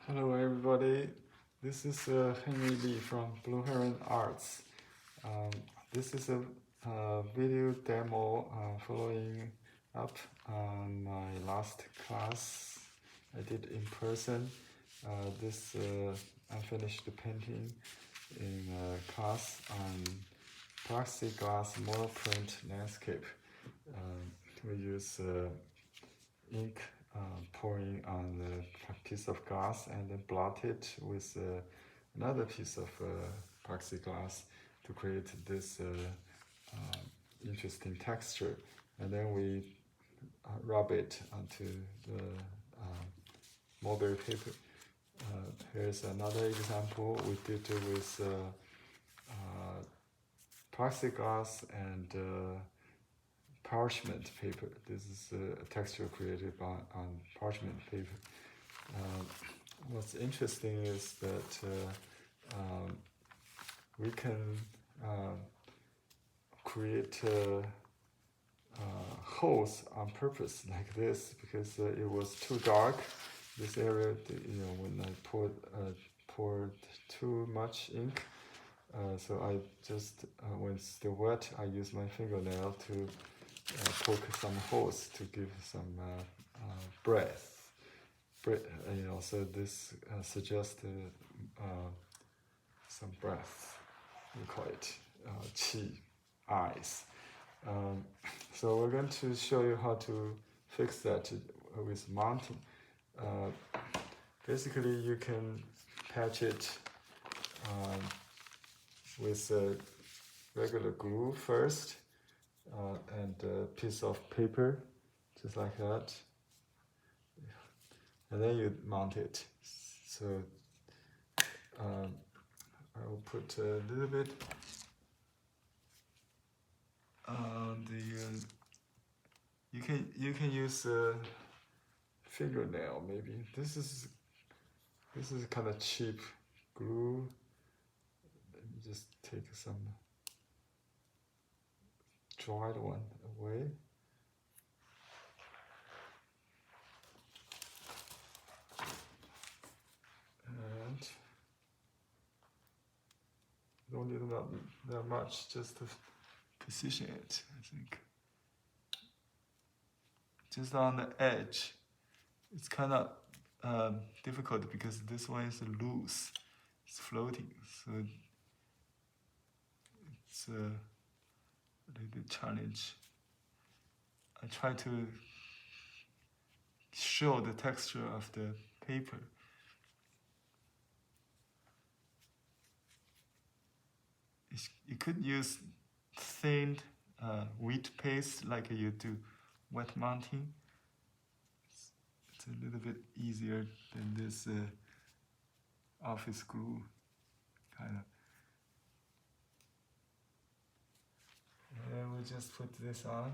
Hello everybody, this is Henry Lee from Blue Heron Arts. Um, this is a video demo following up on my last class I did in person. I finished the painting in a class on plexiglass monoprint landscape. We use ink pouring on the piece of glass and then blot it with another piece of plexiglass to create this interesting texture. And then we rub it onto the mulberry paper. Here's another example. We did it with plexiglass and parchment paper. This is a texture created on parchment paper. What's interesting is that we can create holes on purpose like this because it was too dark. This area, when I poured too much ink, so I just, when it's still wet, I use my fingernail to poke some holes to give some breath. So this suggests some breath. We call it qi, eyes. So we're going to show you how to fix that with mounting. Basically, you can patch it with regular glue first, and a piece of paper, just like that, and then you mount it. So I will put a little bit on the. You can use a fingernail maybe. This is kind of cheap glue. Let me just take some dried one away. And don't need that much, just to position it, I think. Just on the edge. It's kind of difficult because this one is loose. It's floating, so it's a little bit challenge. I try to show the texture of the paper. You could use thin wheat paste like you do wet mounting. It's a little bit easier than this office glue kind of. And we just put this on.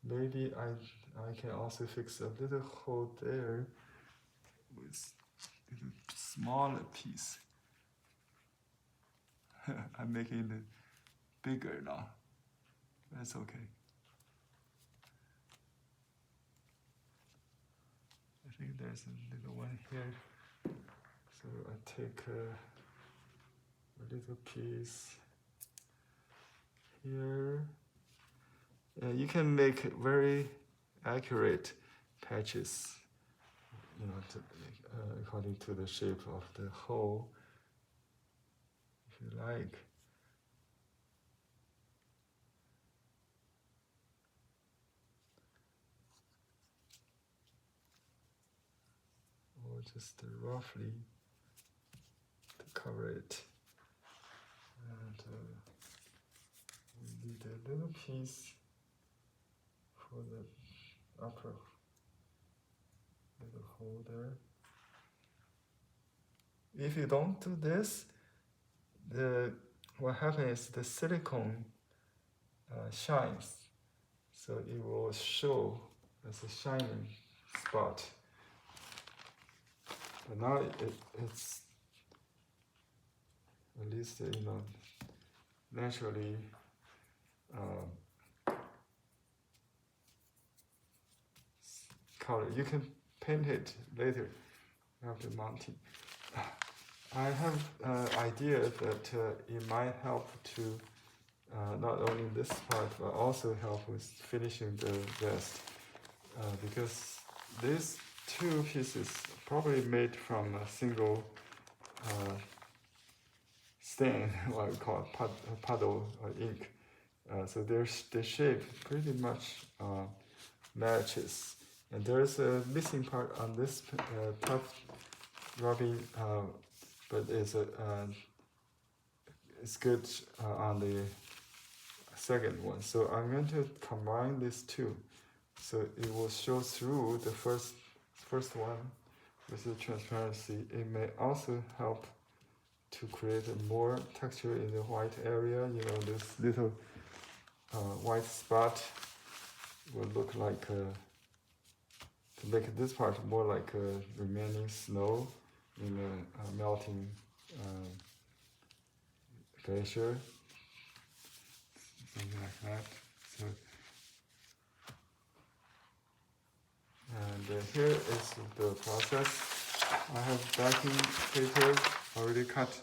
Maybe I can also fix a little hole there with a little smaller piece. I'm making it bigger now. That's okay. I think there's a little one here. So I take a little piece here. You can make very accurate patches, according to the shape of the hole, if you like. Or just roughly to cover it. And we need a little piece for the upper little hole there. If you don't do this, what happens is the silicone shines, so it will show as a shining spot. But now it's at least naturally color. You can paint it later after mounting. I have idea that it might help to not only this part but also help with finishing the rest, because these two pieces probably made from a single stain, what we call puddle or ink. So the shape pretty much matches, and there's a missing part on this top rubbing, but it's good on the second one. So I'm going to combine these two, so it will show through the first one with the transparency. It may also help to create a more texture in the white area. You know, this little white spot will look like to make this part more like remaining snow in a melting glacier, something like that. So, and here is the process. I have backing paper already cut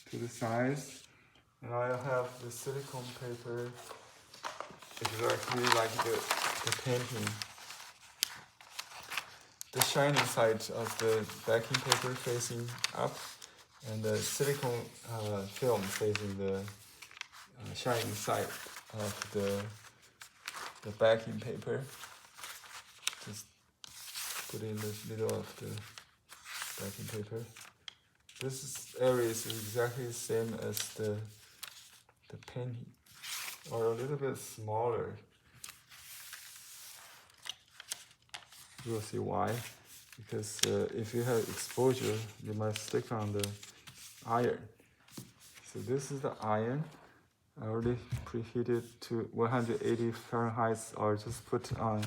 to the size, and I have the silicone paper exactly like the painting. The shiny side of the backing paper facing up, and the silicone film facing the shiny side of the backing paper. Just put in the middle of the backing paper. This area is exactly the same as the painting, or a little bit smaller. You'll see why. Because if you have exposure, you might stick on the iron. So this is the iron. I already preheated to 180 Fahrenheit, or just put on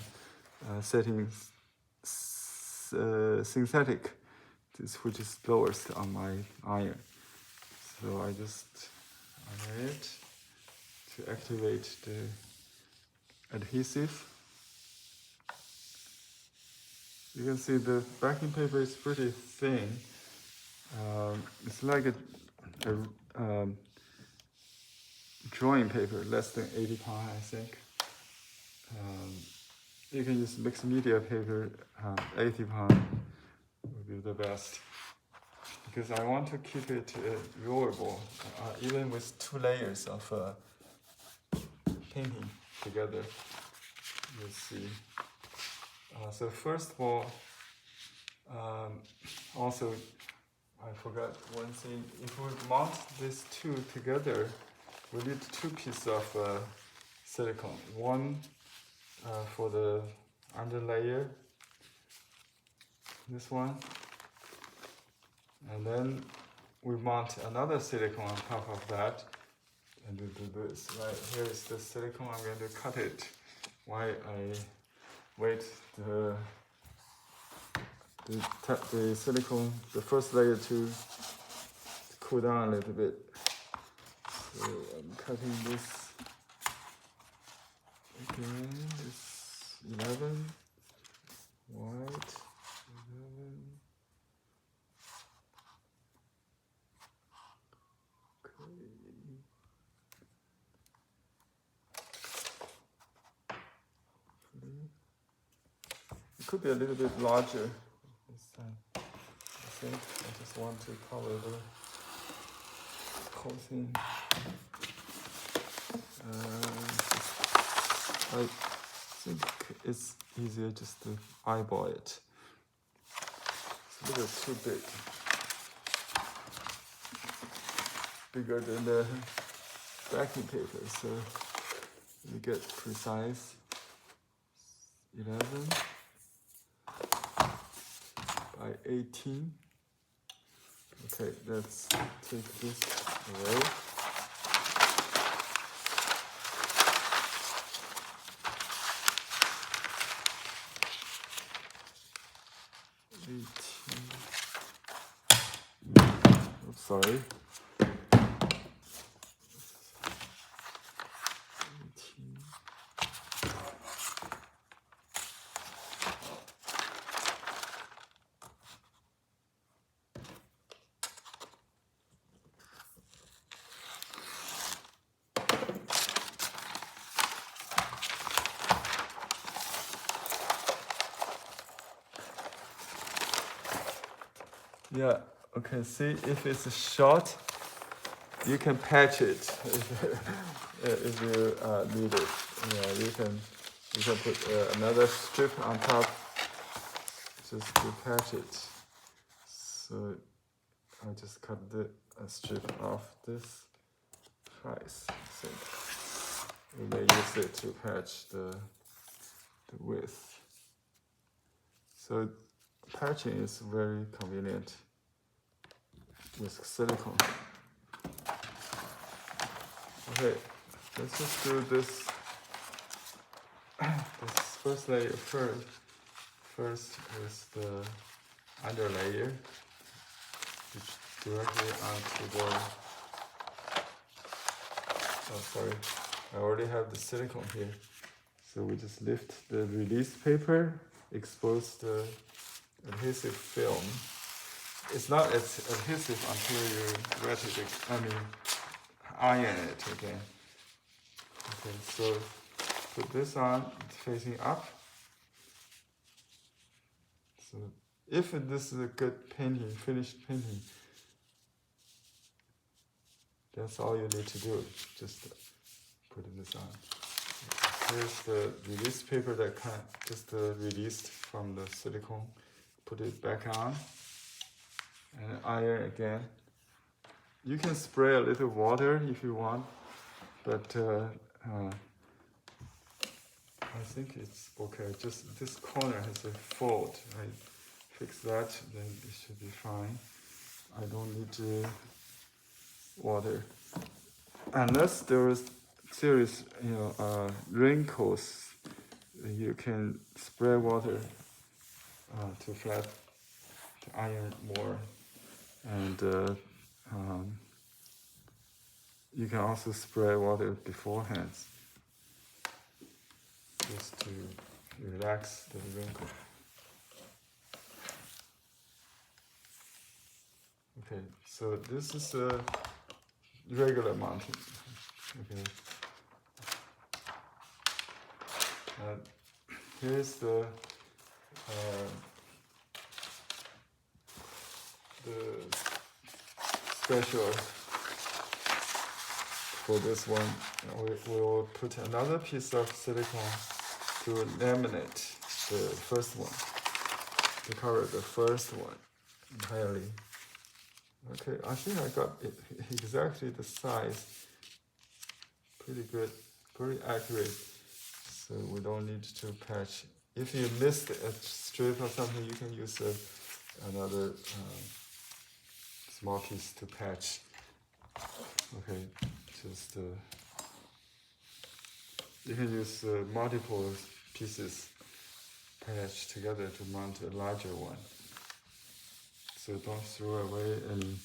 settings synthetic, which is lowest on my iron. So I just on it to activate the adhesive. You can see the backing paper is pretty thin. It's like a drawing paper, less than 80 pounds, I think. You can use mixed media paper, 80 pounds would be the best. Because I want to keep it rollable, even with 2 layers of painting together. You'll see. So first of all, also I forgot one thing. If we mount these two together, we need 2 pieces of silicone. One for the under layer, this one, and then we mount another silicone on top of that, and we do this. Right here is the silicone. I'm going to cut it while I wait the silicone, the first layer to cool down a little bit. So I'm cutting this again. This 11 white, 11. It could be a little bit larger this time. I think I just want to cover the whole thing. I think it's easier just to eyeball it. It's a little too big. Bigger than the backing paper, so you get precise. 11 by 18. Okay, let's take this away. Oops, sorry. 18. Yeah, okay, see if it's short, you can patch it if you need it. Yeah, you can put another strip on top just to patch it. So I just cut the strip off this price. So we may use it to patch the width. So patching is very convenient with silicone. Okay, let's just do this first layer first. First is the under layer, which directly onto the. Oh, sorry, I already have the silicone here. So we just lift the release paper, expose the adhesive film. It's not as adhesive until you wet it, iron it again. Okay, so put this on, facing up. So if this is a good painting, finished painting, that's all you need to do, just put this on. Here's the release paper that just released from the silicone. Put it back on and iron again. You can spray a little water if you want, but I think it's okay. Just this corner has a fault. I fix that, then it should be fine. I don't need water. Unless there is serious, wrinkles, you can spray water to iron more, and you can also spray water beforehand, just to relax the wrinkle. Okay, so this is a regular mounting. Okay. Here's the special for this one. We will put another piece of silicone to laminate the first one, to cover the first one entirely. Okay, I think I got it exactly the size. Pretty good, pretty accurate. So we don't need to patch. If you missed a strip or something, you can use another small piece to patch. Okay, just you can use multiple pieces patched together to mount a larger one. So don't throw away any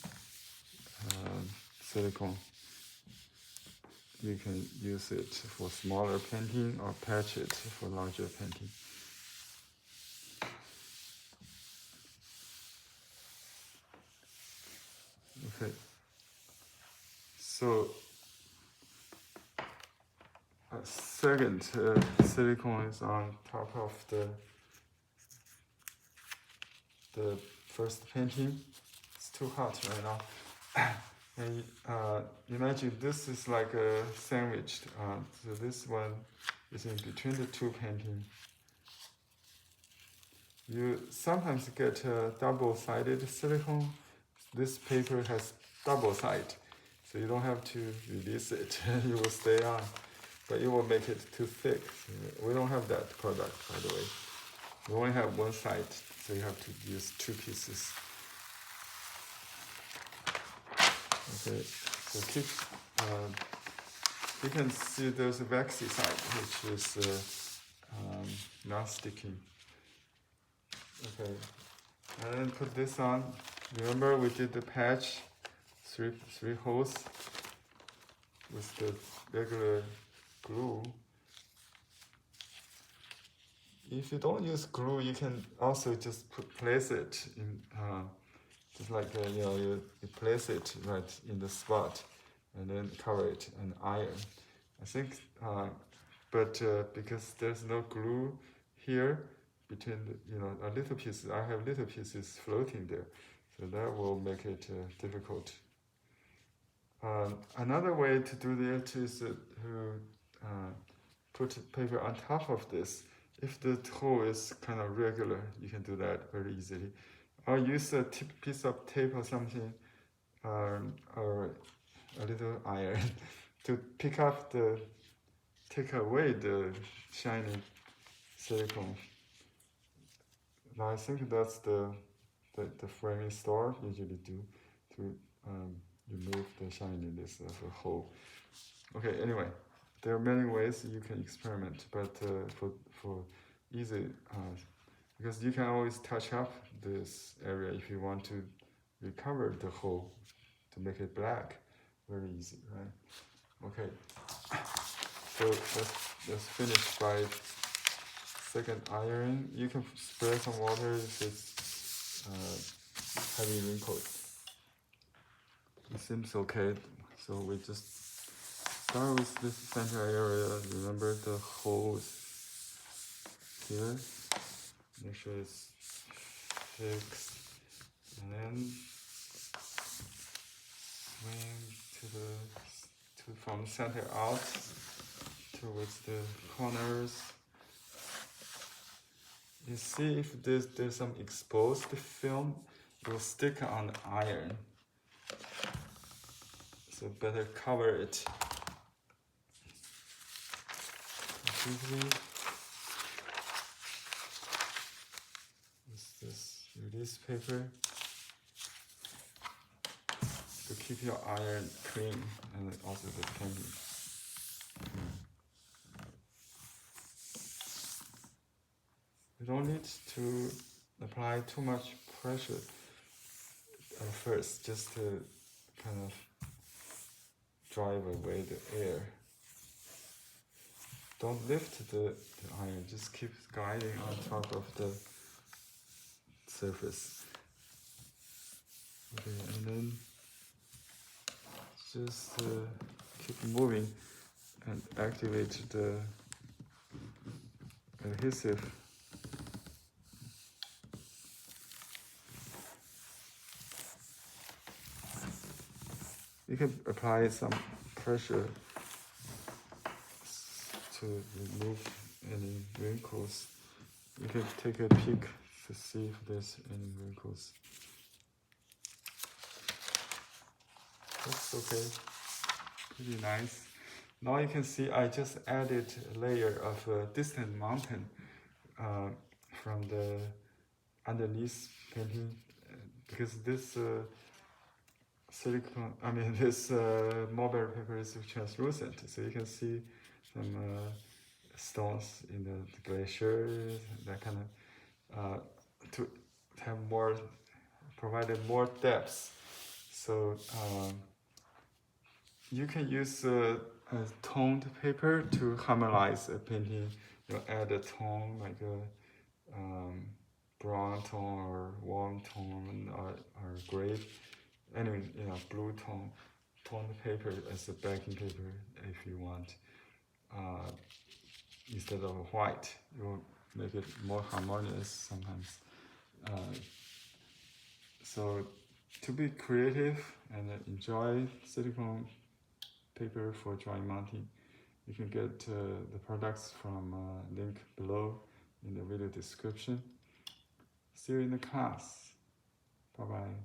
silicone. You can use it for smaller painting or patch it for larger painting. Okay. So a second silicone is on top of the first painting. It's too hot right now. And imagine this is like a sandwich. So this one is in between the two paintings. You sometimes get double-sided silicone. This paper has double side, so you don't have to release it. It will stay on, but it will make it too thick. We don't have that product, by the way. We only have one side, so you have to use two pieces. Okay, so keep. You can see there's a waxy side, which is non-sticking. Okay, and then put this on. Remember we did the patch, three holes with the regular glue. If you don't use glue, you can also just place it in, just like you place it right in the spot, and then cover it and iron. I think, but because there's no glue here between the, a little pieces, I have little pieces floating there. So that will make it difficult. Another way to do that is to put paper on top of this. If the hole is kind of regular, you can do that very easily. Or use a piece of tape or something, or a little iron to take away the shiny silicone. Now I think that's the framing store usually do to remove the shininess of a hole. Okay, anyway, there are many ways you can experiment, but for easy, because you can always touch up this area if you want to recover the hole to make it black. Very easy, right? Okay, so let's finish by second iron. You can spray some water if it's heavy wrinkled. It seems okay, so we just start with this center area. Remember the holes here. Make sure it's fixed, and then swing from center out towards the corners. You see if there's some exposed film, it will stick on the iron. So better cover it completely. With this release paper to keep your iron clean and also the painting. You don't need to apply too much pressure at first, just to kind of drive away the air. Don't lift the iron, just keep gliding on top of the surface. Okay, and then just keep moving and activate the adhesive. You can apply some pressure to remove any wrinkles. You can take a peek to see if there's any wrinkles. That's okay, pretty nice. Now you can see I just added a layer of distant mountain from the underneath painting, because this silicone, this mulberry paper is translucent, so you can see some stones in the glacier, that kind of to have provided more depth. So you can use a toned paper to harmonize a painting. You add a tone like a brown tone or warm tone or gray. Anyway, blue toned paper as a backing paper if you want. Instead of white, it will make it more harmonious sometimes. So to be creative and enjoy silicone paper for dry mounting, you can get the products from link below in the video description. See you in the class. Bye bye.